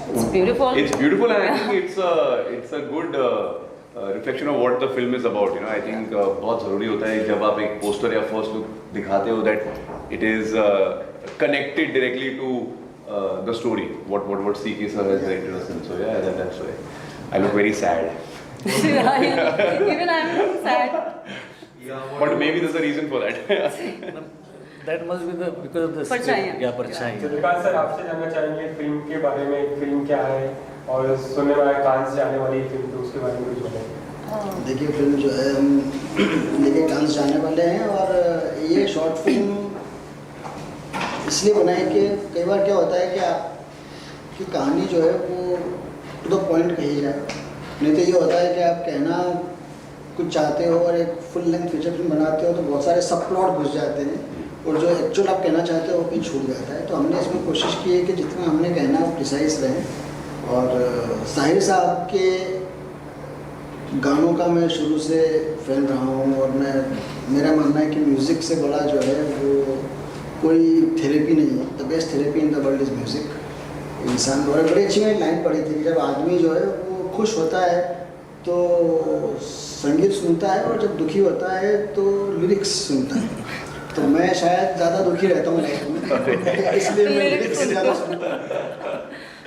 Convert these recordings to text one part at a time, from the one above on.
It's beautiful. It's beautiful, and I think it's a good reflection of what the film is about. You know, I think बहुत ज़रूरी होता है जब आप एक poster या first look दिखाते हो that it is connected directly to the story. What C.K. sir has directed us in. So yeah, that's why I look very sad. Even I'm sad. But maybe there's a reason for that. That must be because of the परछाइयाँ. Yeah, परछाइयाँ. Suryakant sir, आपसे जानना चाहेंगे film के बारे में, film क्या है और सुनने में आया कांस जाने वाली फिल्म, तो उसके बारे में कुछ बताएं। देखिए, फिल्म जो है हम लेके कांस जाने वाले हैं, और ये शॉर्ट फिल्म इसलिए बनाई कि कई बार क्या होता है कि आपकी कहानी जो है वो टू द पॉइंट कही जाए, नहीं तो ये होता है कि आप कहना कुछ चाहते हो और एक फुल लेंथ फीचर फिल्म बनाते हो तो बहुत सारे सब प्लॉट घुस जाते हैं और जो एक्चुअल आप कहना चाहते हो वो भी छूट जाता है। तो हमने इसमें कोशिश की है कि जितना हमने कहना वो प्रिसाइज रहें। और साहिर साहब के गानों का मैं शुरू से फैन रहा हूँ, और मेरा मानना है कि म्यूज़िक से बड़ा जो है वो कोई थेरेपी नहीं है। The best therapy in the world is music. इंसान, और बड़ी अच्छी मैंने लाइन पढ़ी थी, जब आदमी जो है वो खुश होता है तो संगीत सुनता है, और जब दुखी होता है तो लिरिक्स सुनता है। तो मैं शायद ज़्यादा दुखी रहता हूँ लाइफ में, इसलिए मैं लिरिक्स ज़्यादा सुनता हूँ।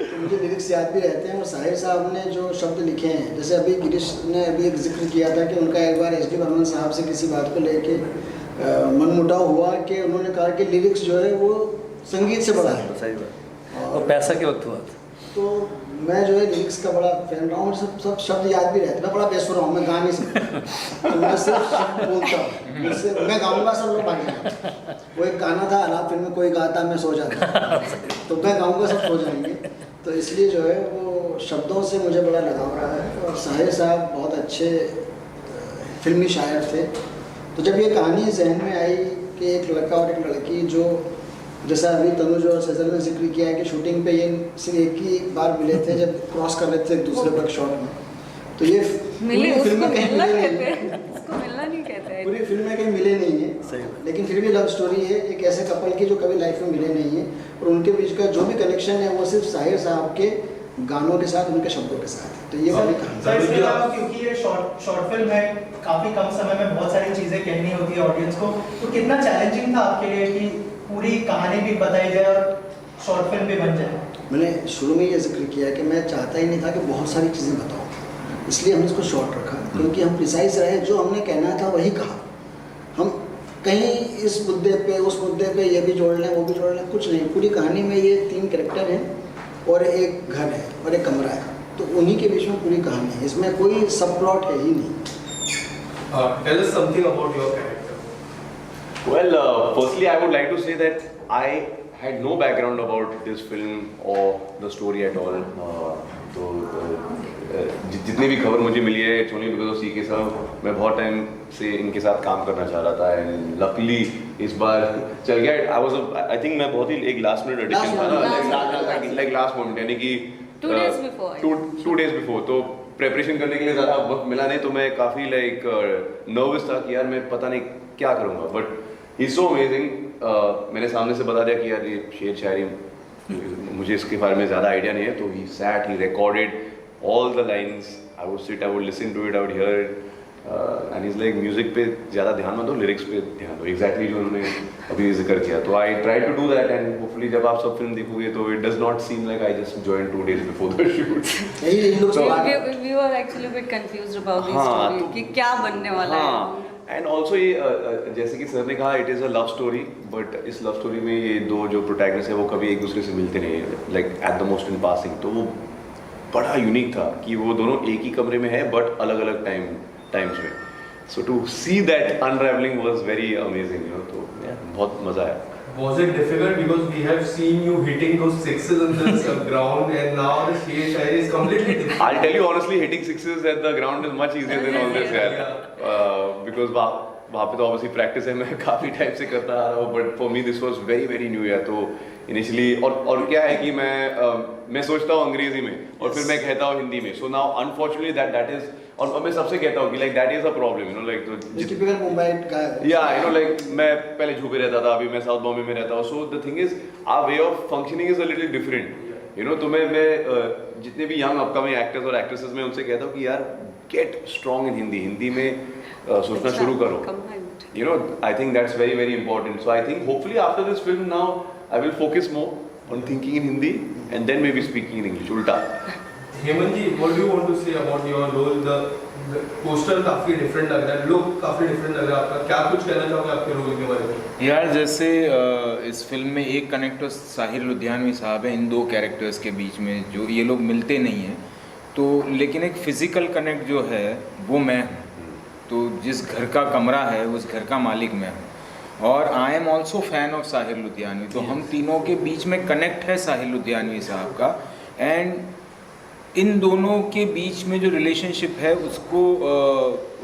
तो मुझे लिरिक्स याद भी रहते हैं। और साहिर साहब ने जो शब्द लिखे हैं, जैसे अभी गिरीश ने अभी एक जिक्र किया था कि उनका एक बार एस डी बर्मन साहब से किसी बात को लेके मनमुटाव हुआ कि उन्होंने कहा कि लिरिक्स जो है वो संगीत से बड़ा है। सही बात। और पैसा के वक्त हुआ था। तो मैं जो है लिरिक्स का बड़ा फैन रहा हूँ, सब शब्द याद भी रहते हैं। मैं बड़ा बेसुरा हूँ, मैं गा नहीं सकता, तो मैं सिर्फ शब्द बोलता हूँ। मैं गाऊंगा सब लोग भाग जाएंगे। वो एक गाना था अलाप फिल्म में, कोई गाता मैं सो जाता, तो मैं गाऊंगा सब सो जाएंगे। तो इसलिए जो है वो शब्दों से मुझे बड़ा लगाव रहा है। और साहिर साहब बहुत अच्छे फिल्मी शायर थे। तो जब ये कहानी जहन में आई कि एक लड़का और एक लड़की, जो जैसा अभी तनुज और सैजल ने जिक्र किया है कि शूटिंग पे ये सिर्फ एक ही बार मिले थे जब क्रॉस कर रहे थे एक दूसरे पर शॉट में, तो ये मिले, पूरी फिल्म उसको में कहीं मिलना मिले कहते नहीं हैं, उसको मिलना नहीं कहते हैं। पूरी फिल्म में कहीं मिले नहीं है। सही बात। लेकिन फिर भी लव स्टोरी है एक ऐसे कपल की जो कभी लाइफ में मिले नहीं है, और उनके बीच का जो भी कनेक्शन है वो सिर्फ साहिर साहब के गानों के साथ, उनके शब्दों के साथ है। तो ये वाली कहानी। सर, इसके अलावा क्योंकि ये शॉर्ट फिल्म है, काफी कम समय में बहुत सारी चीजें कहनी होती है ऑडियंस को, तो कितना चैलेंजिंग था आपके लिए कि पूरी कहानी भी बताई जाए और शॉर्ट फिल्म भी बन जाए? मैंने शुरू में ये जिक्र किया कि मैं चाहता ही नहीं था कि बहुत सारी चीज़ें बताऊँ, इसलिए हमने इसको शॉर्ट रखा, क्योंकि हम प्रिसाइज रहे, जो हमने कहना था वही कहा। हम कहीं इस मुद्दे पे उस मुद्दे पे ये भी जोड़ लें वो भी जोड़ लें, कुछ नहीं। पूरी कहानी में ये 3 कैरेक्टर हैं और एक घर है और एक कमरा है, तो उन्हीं के बीच में पूरी कहानी है। इसमें कोई सब प्लॉट है ही नहीं। Tell us something about your character. Well, firstly, I would like to say that I had no background about this film or the story at all. तो जितनी भी खबर मुझे मिली है, it's only because of C.K. साहब। मैं बहुत time से इनके साथ काम करना चाह रहा था, एंड लकीली इस बार चल गया। आई थिंक मैं बहुत ही एक लास्ट मिनट एडिशन था ना, लाइक लास्ट मोमेंट, यानी कि 2 days before. 2 days before, तो प्रेपरेशन करने के लिए ज़्यादा वक्त मिला नहीं, तो मैं काफ़ी लाइक नर्वस था कि यार मैं पता नहीं क्या करूँगा। But he is so amazing. मैंने सामने से बता दिया कि यार ये शेर शायरी मुझे इसके बारे में ज़्यादा आइडिया नहीं है, तो he sat, he recorded all the lines. I would sit, I would listen to it, I would hear it, and is like music पे ज़्यादा ध्यान मत दो, लिरिक्स पे ध्यान दो। एग्जैक्टली जो उन्होंने अभी जिक्र किया, तो I try to do that, and hopefully जब आप सब फिल्म देखोगे तो it does not seem like I just joined 2 days before the shoot. We were actually a bit confused about the हाँ, story कि क्या बनने वाला है। एंड ऑल्सो ये जैसे कि सर ने कहा, it is a love story, but इस लव स्टोरी में ये 2 जो प्रोटैगनिस्ट है वो कभी एक दूसरे से मिलते नहीं है, like at the most in passing. तो वो बड़ा यूनिक था कि वो दोनों एक ही कमरे में है बट अलग अलग टाइम्स में। So to see that unraveling was very amazing, you know. तो बहुत मज़ा आया। Was it difficult because we have seen you hitting those sixes on the ground, and now the Sher Shayari is completely different? I'll tell you honestly, hitting sixes at the ground is much easier than all this, यार. Because वहाँ पे तो obviously practice है, मैं काफ़ी time से करता आ रहा हूँ, but for me this was very very new, यार। तो इनिशियली और क्या है कि मैं सोचता हूँ अंग्रेजी में और फिर मैं कहता हूँ हिंदी में। So now unfortunately that is, और मैं सबसे कहता हूँ कि like that is a problem, you know, like तो टिपिकल मुंबई का, या यू नो, लाइक मैं पहले झूपे रहता था, अभी मैं साउथ बॉम्बे में रहता हूँ। So the thing is our way of functioning is a little different. You know तुम्हें मैं जितने भी यंग अपकमिंग एक्टर्स और एक्ट्रेसेस में उनसे कहता हूँ कि यार get strong in Hindi, Hindi में सोचना शुरू करो. You know, I think that's very, very important. So I think hopefully after this film now, I will focus more on thinking in Hindi and then maybe speaking in English. Ulta. Hemant ji, what do you want to say about your role? The poster काफी different लग रहा है, look काफी different लग रहा है आपका. क्या कुछ कहना चाहोगे आपके रोल के बारे में? यार जैसे इस फिल्म में एक कनेक्टर साहिर लुधियानवी साहब हैं इन दो कैरेक्टर्स के बीच में, जो ये लोग मिलते नहीं हैं तो, लेकिन एक फिज़िकल कनेक्ट जो है वो मैं हूँ. तो जिस घर का कमरा है उस घर का मालिक मैं हूँ और I am also fan of Sahir Ludhianvi. तो हम तीनों के बीच में कनेक्ट है साहिर लुधियानवी साहब का, एंड इन दोनों के बीच में जो रिलेशनशिप है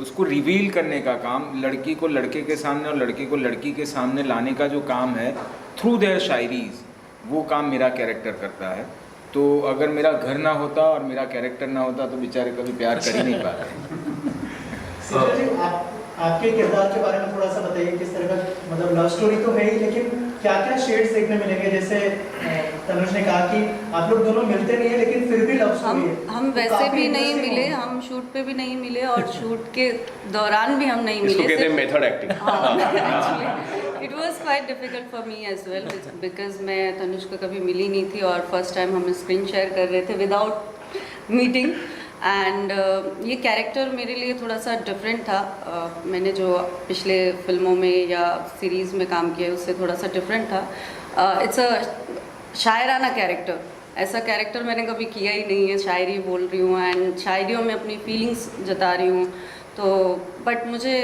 उसको रिवील करने का काम, लड़की को लड़के के सामने और लड़के को लड़की के सामने लाने का जो काम है थ्रू देयर शायरीज, वो काम मेरा कैरेक्टर करता है. तो अगर मेरा घर ना होता और मेरा कैरेक्टर ना होता तो बेचारे कभी प्यार कर ही नहीं पाते. सिद्धार्थ जी, आपके किरदार के बारे में थोड़ा सा बताइए. किस तरह का, मतलब लव स्टोरी तो है ही, लेकिन क्या क्या शेड्स देखने मिलेंगे? जैसे तनुज ने कहा कि आप लोग दोनों मिलते नहीं है लेकिन फिर भी लव स्टोरी है. हम तो वैसे काफी भी नहीं interesting मिले, होगा. हम शूट पे भी नहीं मिले और शूट के दौरान भी हम नहीं मिले. इसको कहते हैं method acting. It was quite difficult for me as well because मैं तनुज को कभी मिली नहीं थी और फर्स्ट टाइम हम स्क्रीन शेयर कर रहे थे विदाउट मीटिंग. एंड ये कैरेक्टर मेरे लिए थोड़ा सा डिफरेंट था. मैंने जो पिछले फिल्मों में या सीरीज़ में काम किया है उससे थोड़ा सा डिफरेंट था. इट्स अ शायराना कैरेक्टर. ऐसा कैरेक्टर मैंने कभी किया ही नहीं है. शायरी बोल रही हूँ एंड शायरियों में अपनी फीलिंग्स जता रही हूँ. तो बट मुझे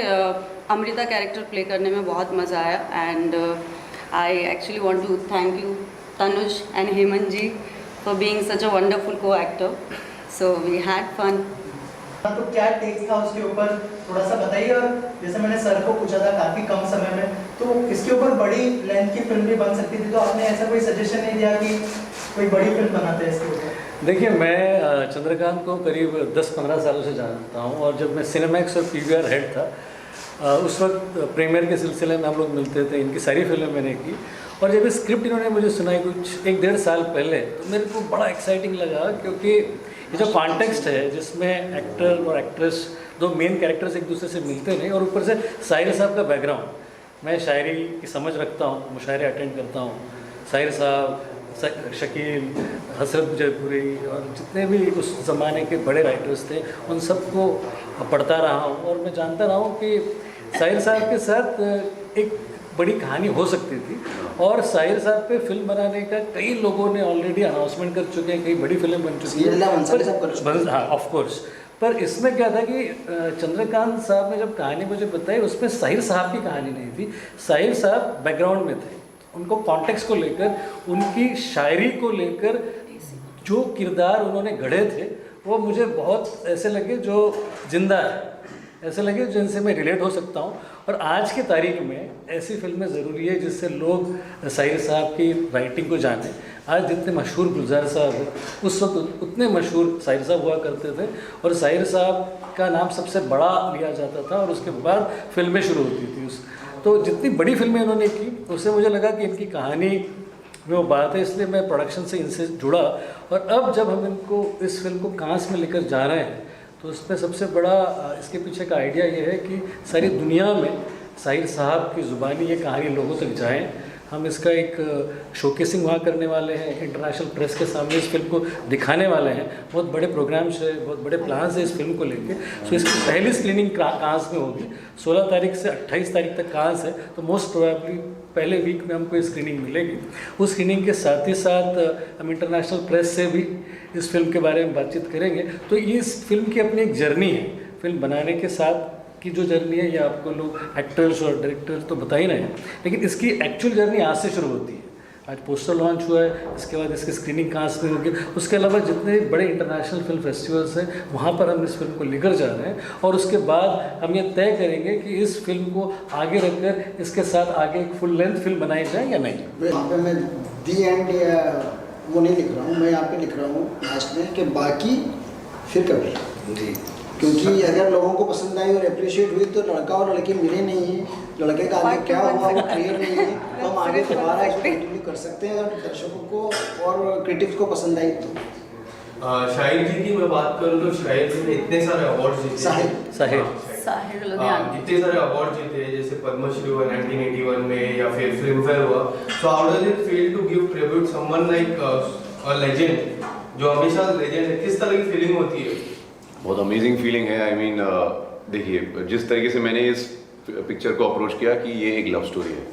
अमृता कैरेक्टर प्ले करने में बहुत मज़ा आया and I actually want to thank you Tanuj and Hemant ji for being such a wonderful co-actor. So we had fun. तो क्या टेक था उसके ऊपर थोड़ा सा बताइए. और जैसे मैंने सर को पूछा था काफी कम समय में, तो इसके ऊपर बड़ी लेंथ की फिल्म भी बन सकती थी, तो आपने ऐसा कोई सजेशन नहीं दिया कि कोई बड़ी फिल्म बनाते हैं इसके ऊपर? देखिए, मैं चंद्रकांत को करीब 10-15 सालों से जानता हूँ और जब मैं सिनेमैक्स और पीवीआर हेड था उस वक्त प्रीमियर के सिलसिले में हम लोग मिलते थे. इनकी सारी फिल्में मैंने की और जब ये स्क्रिप्ट इन्होंने मुझे सुनाई कुछ 1-1.5 साल पहले, तो मेरे को बड़ा एक्साइटिंग लगा क्योंकि ये जो कॉन्टेक्स्ट है जिसमें एक्टर और एक्ट्रेस दो मेन कैरेक्टर्स एक दूसरे से मिलते नहीं, और ऊपर से साहिर साहब का बैकग्राउंड, मैं शायरी की समझ रखता हूँ, मुशायरे अटेंड करता हूँ. साहिर साहब, शकील, हसरत जयपुरी और जितने भी उस ज़माने के बड़े राइटर्स थे उन सबको पढ़ता रहा हूँ और मैं जानता रहा हूँ कि साहिर साहब के साथ एक बड़ी कहानी हो सकती थी. और साहिर साहब पे फिल्म बनाने का कई लोगों ने ऑलरेडी अनाउंसमेंट कर चुके हैं, कई बड़ी फिल्म बन चुकी है. हाँ, ऑफ कोर्स. पर इसमें क्या था कि चंद्रकांत साहब ने जब कहानी मुझे बताई उसमें साहिर साहब की कहानी नहीं थी. साहिर साहब बैकग्राउंड में थे. उनको कॉन्टेक्स्ट को लेकर, उनकी शायरी को लेकर जो किरदार उन्होंने गढ़े थे वो मुझे बहुत ऐसे लगे जो जिंदा है, ऐसे लगे जिनसे मैं रिलेट हो सकता हूँ. और आज की तारीख में ऐसी फिल्में ज़रूरी है जिससे लोग साहिर साहब की राइटिंग को जाने. आज जितने मशहूर गुलजार साहब हैं उस वक्त उतने मशहूर साहिर साहब हुआ करते थे और साहिर साहब का नाम सबसे बड़ा लिया जाता था और उसके बाद फिल्में शुरू होती थी. तो जितनी बड़ी फिल्में उन्होंने की उससे मुझे लगा कि इनकी कहानी में वो बात है, इसलिए मैं प्रोडक्शन से इनसे जुड़ा. और अब जब हम इनको इस फिल्म को कांस में लेकर जा रहे हैं तो उसमें सबसे बड़ा इसके पीछे का आइडिया ये है कि सारी दुनिया में साहिर साहब की ज़ुबानी ये कहानी लोगों तक जाए. हम इसका एक शोकेसिंग वहाँ करने वाले हैं, इंटरनेशनल प्रेस के सामने इस फिल्म को दिखाने वाले हैं. बहुत बड़े प्रोग्राम्स है, बहुत बड़े प्लान्स है इस फिल्म को लेके. सो इसकी पहली स्क्रीनिंग कांस में होगी. 16 तारीख से 28 तारीख तक कांस है, तो मोस्ट प्रोबेबली पहले वीक में हमको स्क्रीनिंग मिलेगी. उस स्क्रीनिंग के साथ ही साथ हम इंटरनेशनल प्रेस से भी इस फिल्म के बारे में बातचीत करेंगे. तो इस फिल्म की अपनी एक जर्नी है. फिल्म बनाने के साथ की जो जर्नी है ये आपको लोग एक्टर्स और डायरेक्टर्स तो बता ही रहे हैं, लेकिन इसकी एक्चुअल जर्नी आज से शुरू होती है. आज पोस्टर लॉन्च हुआ है, इसके बाद इसकी स्क्रीनिंग कांस में होगी. उसके अलावा जितने बड़े इंटरनेशनल फिल्म फेस्टिवल्स हैं वहाँ पर हम इस फिल्म को लेकर जा रहे हैं और उसके बाद हम ये तय करेंगे कि इस फिल्म को आगे रखकर इसके साथ आगे एक फुल लेंथ फिल्म बनाई जाए या नहीं. यहाँ पे मैं दी एंड या वो नहीं लिख रहा हूँ, मैं यहाँ पे लिख रहा हूँ लास्ट में कि बाकी फिर कभी. क्योंकि अगर लोगों को पसंद आई और अप्रिशिएट हुई तो लड़का और लड़की मिले नहीं हैं लड़के का आगे क्या हुआ वो क्लियर नहीं है, तो हम आगे दोबारा इसको कंटिन्यू कर सकते हैं अगर दर्शकों को और क्रिटिक्स को पसंद आई तो। शाहिर जी की मैं बात करूँ तो शाहिर जी ने इतने सारे अवार्ड जीते। साहिर साहिर लुधियानवी। इतने सारे अवार्ड जीते जैसे पद्मश्री हुआ 1981 में या फिर फिल्म फेयर हुआ। So how does it feel to give tribute someone like a legend जो हमेशा लेजेंड है, किस तरह की फीलिंग होती है? बहुत अमेजिंग फीलिंग है। आई मीन देखिए जिस तरीके से मैंने इस पिक्चर को अप्रोच किया कि ये एक लव स्टोरी है,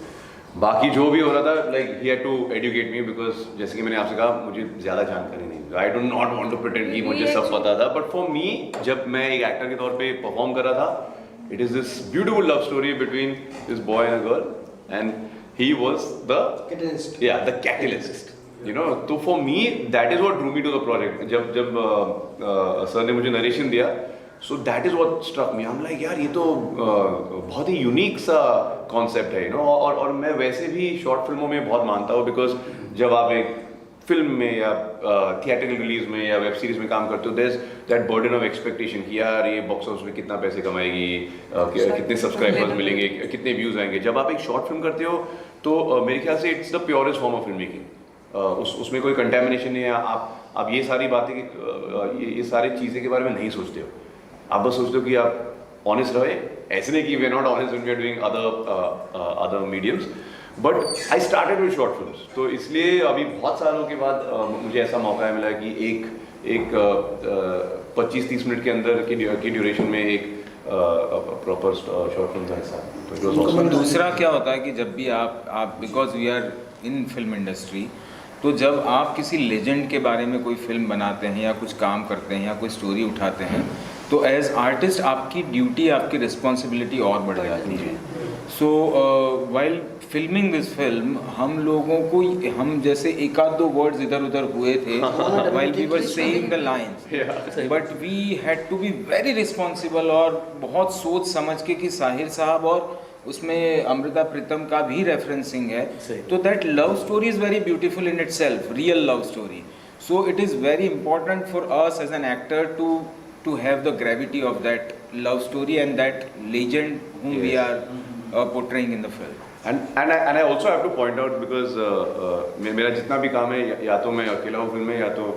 बाकी जो भी हो रहा था like he had to educate me because जैसे कि मैंने आपसे कहा मुझे ज़्यादा जानकारी नहीं, I do not want to pretend कि मुझे सब पता था, बट फॉर मी जब मैं एक एक्टर के तौर पे परफॉर्म कर रहा था, it is this beautiful love story between this boy and a girl and he was the catalyst, you know. तो for me that is what drew me to the project. जब sir ने मुझे narration दिया, so that is what struck me. I am like यार ये तो बहुत ही यूनिक सा कॉन्सेप्ट है, यू नो। और मैं वैसे भी शॉर्ट फिल्मों में बहुत मानता हूँ बिकॉज जब आप एक फिल्म में या थिएट्रिकल रिलीज में या वेब सीरीज में काम करते हो, there is that burden of expectation कि यार ये बॉक्स ऑफिस में कितना पैसे कमाएगी, कितने सब्सक्राइबर्स मिलेंगे, कितने व्यूज आएंगे। जब आप एक शॉर्ट फिल्म करते हो तो मेरे ख्याल से it's the purest form of film making. उसमें कोई कंटेमिनेशन नहीं है। आप ये सारी बातें ये सारी चीज़ें के बारे में नहीं सोचते हो, आप बस सोचते हो कि आप ऑनेस्ट रहे। ऐसे नहीं कि we are not honest when we are doing other mediums, but I started with short films. तो इसलिए अभी बहुत सालों के बाद मुझे ऐसा मौका मिला कि एक 25-30 मिनट के अंदर की ड्यूरेशन में एक प्रॉपर शॉर्ट फिल्म का हिस्सा। तो दूसरा क्या होता है कि जब भी आप because we are in film industry, तो जब आप किसी लेजेंड के बारे में कोई फिल्म बनाते हैं या कुछ काम करते हैं या कोई स्टोरी उठाते हैं, तो एज आर्टिस्ट आपकी ड्यूटी, आपकी रिस्पॉन्सिबिलिटी और बढ़ जाती है। So while filming this film हम लोगों को, हम जैसे एक आध दो वर्ड्स इधर उधर हुए थे while we were saying the lines, but we had to be very responsible और बहुत सोच समझ के कि साहिर साहब और उसमें अमृता प्रीतम का भी रेफरेंसिंग है, तो that love story is very beautiful in itself, real love story. So it is very important for us as an actor to have the gravity of that love story and that legend whom we are portraying in the film. And I also have to point out because मेरा जितना भी काम है या तो मैं अकेला हूँ फिल्म में या तो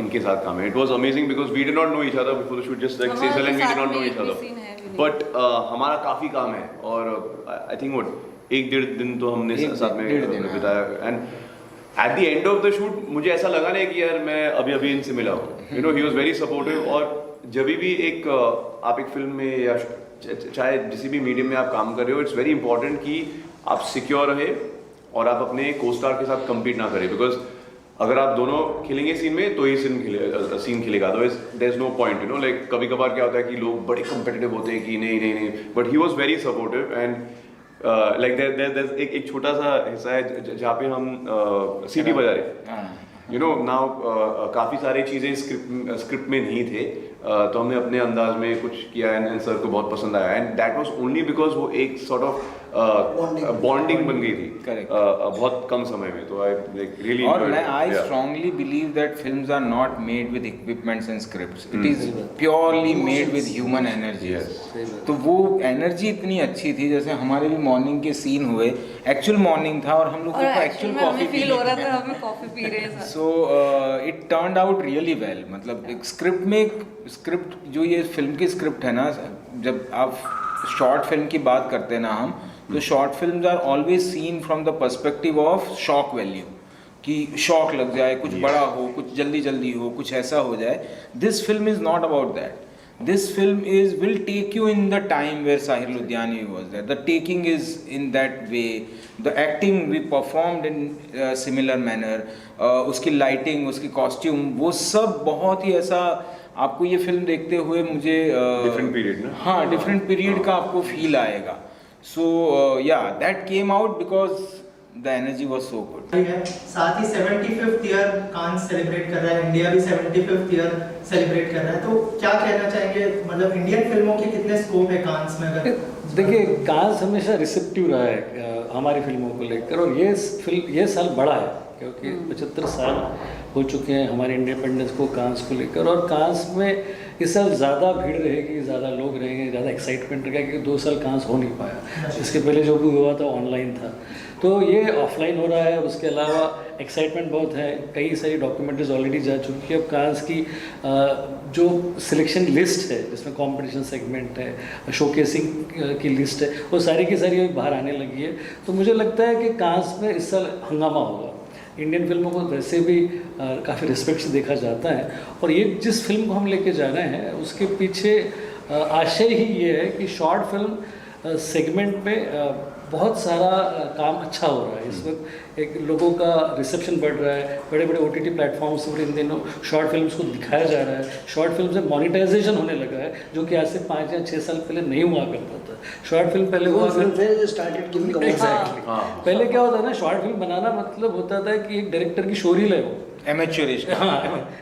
इनके साथ काम है। It was amazing because we did not know each other before the shoot, just like Cecil and we did not know each other. But हमारा काफ़ी काम है और I think what 1-1.5 दिन तो हमने साथ में बिताया। And at the end of the shoot मुझे ऐसा लगा नहीं कि यार मैं अभी इनसे मिला हूँ, you know, he was very supportive। और जब भी आप एक फिल्म में या चाहे किसी भी मीडियम में आप काम कर रहे हो, इट्स वेरी इंपॉर्टेंट कि आप सिक्योर रहे और आप अपने को स्टार के साथ कम्पीट ना करें, बिकॉज अगर आप दोनों खेलेंगे सीन में तो ही सीन खिलेगा, otherwise there is no point, you know. Like कभी कभार क्या होता है कि लोग बड़े कम्पिटिटिव होते हैं कि नहीं, but he was very supportive and like एक छोटा सा हिस्सा है जहाँ पे हम सीटी बजा रहे, यू नो। नाउ काफ़ी सारी चीज़ें स्क्रिप्ट में नहीं थे, तो हमने अपने अंदाज में कुछ किया एंड सर को बहुत पसंद आया and that was only because वो एक सॉर्ट ऑफ बॉन्डिंग बन गई थी बहुत कम समय में। तो आई लाइक रियली और I strongly believe that films are not made with equipments and scripts, it is purely made with human energy. तो वो एनर्जी इतनी अच्छी थी, जैसे हमारे भी मॉर्निंग के सीन हुए, एक्चुअल मॉर्निंग था और हम लोग को एक्चुअल कॉफी फील हो रहा था, हमें कॉफी पी रहे हैं। So it turned out really well. मतलब एक स्क्रिप्ट जो ये फिल्म की स्क्रिप्ट है ना, जब आप शॉर्ट फिल्म की बात करते हैं ना हम, तो short films are always seen from the perspective of shock value, कि शॉक लग जाए, कुछ बड़ा हो, कुछ जल्दी हो, कुछ ऐसा हो जाए। This film is not about that. This film will take you in the time where Sahir Ludhianvi was there. The taking is in that way. The acting we performed in similar manner. उसकी lighting, उसकी costume, वो सब बहुत ही ऐसा, आपको ये film देखते हुए मुझे डिफरेंट पीरियड ना, हाँ डिफरेंट पीरियड का आपको फील आएगा। सो या that came out because the energy was so good. साथ ही 75th ईयर कांस सेलिब्रेट कर रहा है, इंडिया भी 75th ईयर सेलिब्रेट कर रहा है, तो क्या कहना चाहेंगे, मतलब इंडियन फिल्मों के कितने स्कोप है कांस में? अगर देखिए, कांस हमेशा रिसेप्टिव रहा है हमारी फिल्मों को लेकर, और ये साल बड़ा है क्योंकि 75 साल हो चुके हैं हमारे इंडिपेंडेंस को कांस को लेकर, और कांस में इस साल ज़्यादा भीड़ रहेगी, ज़्यादा लोग रहेंगे, ज़्यादा एक्साइटमेंट रहेगा, क्योंकि 2 साल कांस हो नहीं पाया। इसके पहले जो भी हुआ था ऑनलाइन था, तो ये ऑफलाइन हो रहा है। उसके अलावा एक्साइटमेंट बहुत है, कई सारी डॉक्यूमेंट्रीज ऑलरेडी जा चुकी है। अब कांस की जो सिलेक्शन लिस्ट है, जिसमें कंपटीशन सेगमेंट है, शोकेसिंग की लिस्ट है, वो सारी की सारी बाहर आने लगी है। तो मुझे लगता है कि कांस में इस साल हंगामा होगा। इंडियन फिल्मों को वैसे भी काफ़ी रिस्पेक्ट से देखा जाता है, और ये जिस फिल्म को हम लेके जा रहे हैं उसके पीछे आशय ही ये है कि शॉर्ट फिल्म सेगमेंट में बहुत सारा काम अच्छा हो रहा है। इस वक्त एक लोगों का रिसेप्शन बढ़ रहा है, बड़े बड़े OTT प्लेटफॉर्म्स पर इन दिनों शॉर्ट फिल्म्स को दिखाया जा रहा है। शॉर्ट फिल्म से मोनेटाइजेशन होने लगा है, जो कि आज से 5 या 6 साल पहले नहीं हुआ करता था। शॉर्ट फिल्म पहले हुआ एग्जैक्टली पहले क्या होता है ना, शॉर्ट फिल्म बनाना मतलब होता था कि एक डायरेक्टर की शोरील है, वो एमेच्योरिस्ट। हाँ,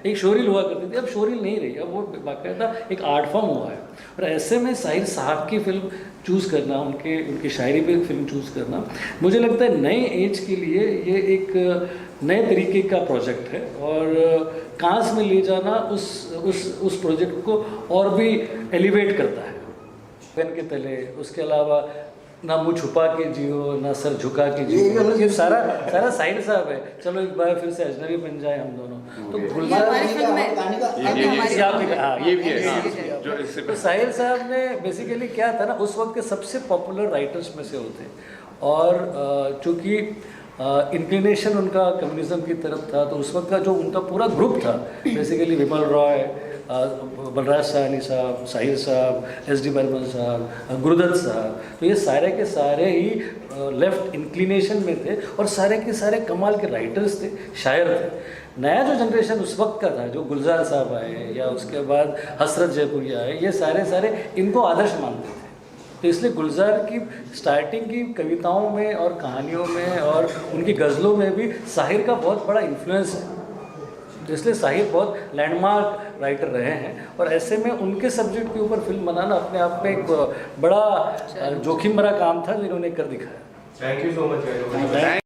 एक शोरील हुआ करती थी। अब शोरील नहीं रही, अब वो बाकायदा एक आर्ट फॉर्म हुआ है। और ऐसे में साहिर साहब की फिल्म चूज़ करना, उनकी शायरी पे फिल्म चूज़ करना, मुझे लगता है नए एज के लिए ये एक नए तरीके का प्रोजेक्ट है। और कांस में ले जाना उस प्रोजेक्ट को और भी एलिवेट करता है। पेन के तले, उसके अलावा ना मुँह छुपा के जियो, ना सर झुका के जियो, ये सारा साहिर साहब है। चलो एक बार फिर से अजनबी बन जाए हम दोनों, तो गुलजार ये भी है जो इससे तो साहिर साहब ने बेसिकली क्या था ना, उस वक्त के सबसे पॉपुलर राइटर्स में से होते, और चूँकि इंक्लिनेशन उनका कम्युनिज्म की तरफ था, तो उस वक्त का जो उनका पूरा ग्रुप था, बेसिकली विमल रॉय, बलराज साहनी साहब, साहिर साहब, SD बर्मन साहब, गुरुदत्त साहब, तो ये सारे के सारे ही लेफ्ट इंक्लिनेशन में थे, और सारे के सारे कमाल के राइटर्स थे, शायर थे। नया जो जनरेशन उस वक्त का था, जो गुलजार साहब आए या उसके बाद हसरत जयपुरिया आए, ये सारे इनको आदर्श मानते थे। तो इसलिए गुलजार की स्टार्टिंग की कविताओं में और कहानियों में और उनकी गज़लों में भी साहिर का बहुत बड़ा इन्फ्लुएंस है। तो इसलिए साहिर बहुत लैंडमार्क राइटर रहे हैं, और ऐसे में उनके सब्जेक्ट के ऊपर फिल्म बनाना अपने आप में एक बड़ा जोखिम भरा काम था, जो इन्होंने कर दिखाया। Thank you so much.